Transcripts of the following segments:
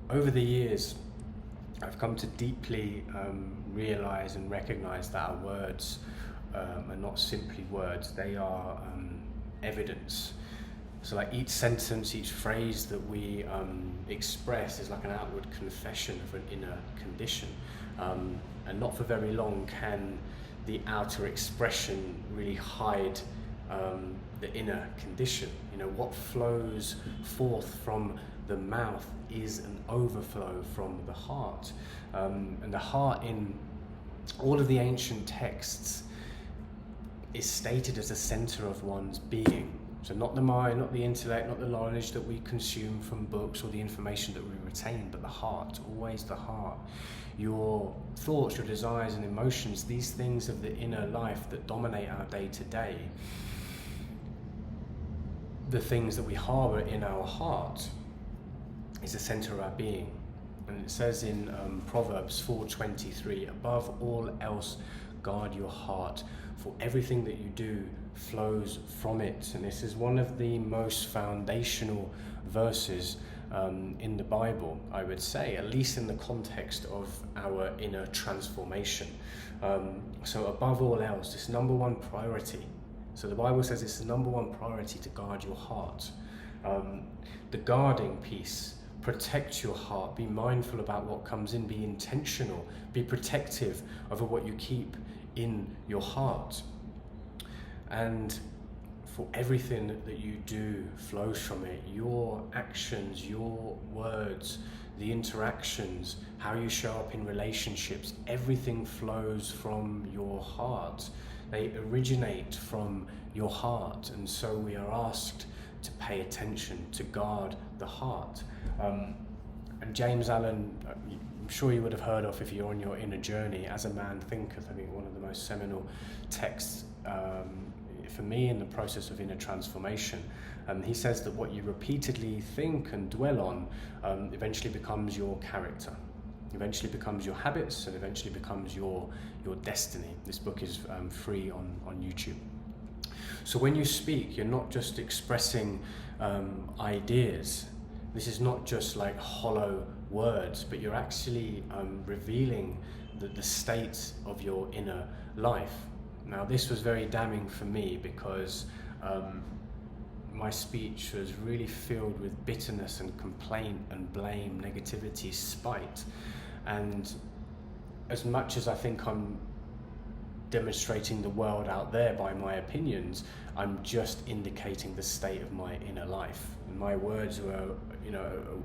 Over the years, I've come to deeply realize and recognize that our words are not simply words, they are evidence. So like each sentence, each phrase that we express is like an outward confession of an inner condition. And not for very long can the outer expression really hide the inner condition. You know, what flows forth from the mouth is an overflow from the heart. And the heart in all of the ancient texts is stated as the center of one's being. So not the mind, not the intellect, not the knowledge that we consume from books or the information that we retain, but the heart, always the heart. Your thoughts, your desires and emotions, these things of the inner life that dominate our day to day, the things that we harbor in our heart is the center of our being. And it says in Proverbs 4:23, above all else, guard your heart, for everything that you do flows from it. And this is one of the most foundational verses in the Bible, I would say, at least in the context of our inner transformation. So above all else, this number one priority. So the Bible says it's the number one priority to guard your heart. The guarding piece, protect your heart, be mindful about what comes in, be intentional, be protective over what you keep in your heart. And for everything that you do flows from it. Your actions, your words, the interactions, how you show up in relationships, everything flows from your heart. They originate from your heart, and so we are asked to pay attention, to guard the heart. And James Allen, I'm sure you would have heard of if you're on your inner journey, As a Man Thinketh, I think one of the most seminal texts for me in the process of inner transformation. He says that what you repeatedly think and dwell on eventually becomes your character, eventually becomes your habits, and eventually becomes your destiny. This book is free on YouTube. So when you speak, you're not just expressing ideas. This is not just like hollow words, but you're actually revealing the state of your inner life. Now, this was very damning for me because my speech was really filled with bitterness and complaint and blame, negativity, spite. And as much as I think I'm demonstrating the world out there by my opinions, I'm just indicating the state of my inner life. And my words were,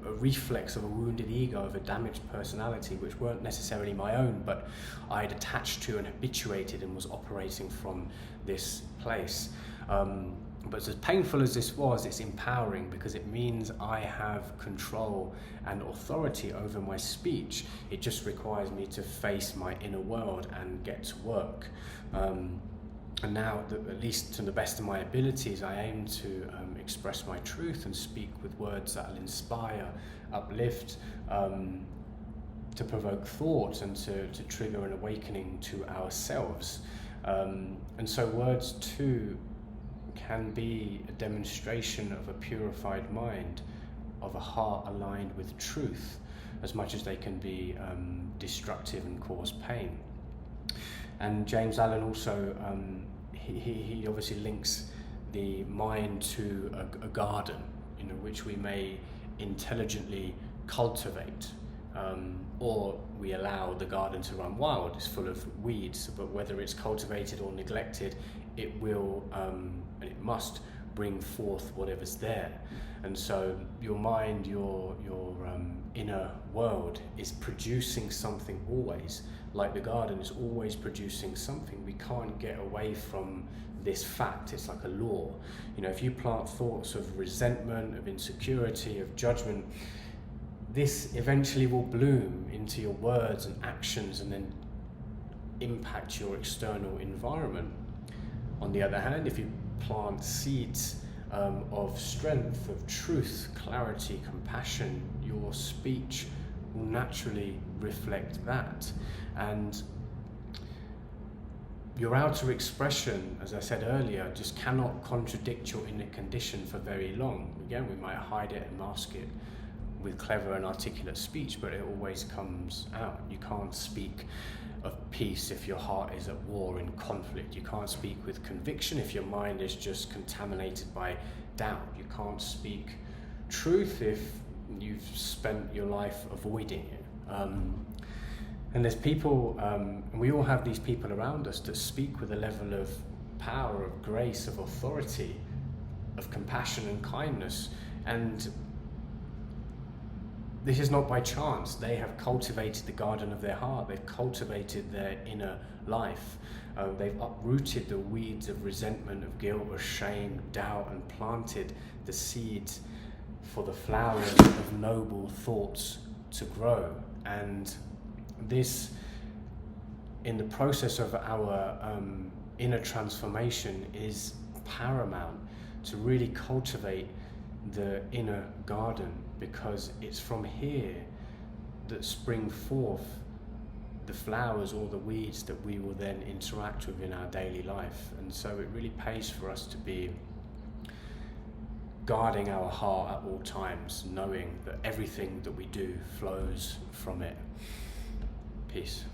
a reflex of a wounded ego, of a damaged personality, which weren't necessarily my own, but I had attached to and habituated and was operating from this place. But as painful as this was, it's empowering because it means I have control and authority over my speech. It just requires me to face my inner world and get to work. And now, at least to the best of my abilities, I aim to express my truth and speak with words that will inspire, uplift, to provoke thought and to trigger an awakening to ourselves. And so words too can be a demonstration of a purified mind, of a heart aligned with truth, as much as they can be destructive and cause pain. And James Allen also, he obviously links the mind to a garden, which we may intelligently cultivate, or we allow the garden to run wild. It's full of weeds, but whether it's cultivated or neglected, it will and it must bring forth whatever's there. And so your mind, your inner world is producing something always. Like the garden is always producing something. We can't get away from this fact. It's like a law. If you plant thoughts of resentment, of insecurity, of judgment, this eventually will bloom into your words and actions and then impact your external environment. On the other hand, if you plant seeds of strength, of truth, clarity, compassion, your speech will naturally reflect that. And your outer expression, as I said earlier, just cannot contradict your inner condition for very long. Again, we might hide it and mask it. with clever and articulate speech, but it always comes out. You can't speak of peace if your heart is at war and conflict. You can't speak with conviction if your mind is just contaminated by doubt. You can't speak truth if you've spent your life avoiding it. And there's people, and we all have these people around us that speak with a level of power, of grace, of authority, of compassion and kindness. And this is not by chance. They have cultivated the garden of their heart. They've cultivated their inner life. They've uprooted the weeds of resentment, of guilt, of shame, doubt, and planted the seeds for the flowers of noble thoughts to grow. And this, in the process of our inner transformation, is paramount to really cultivate the inner garden, because it's from here that spring forth the flowers or the weeds that we will then interact with in our daily life. And so it really pays for us to be guarding our heart at all times, knowing that everything that we do flows from it. Peace.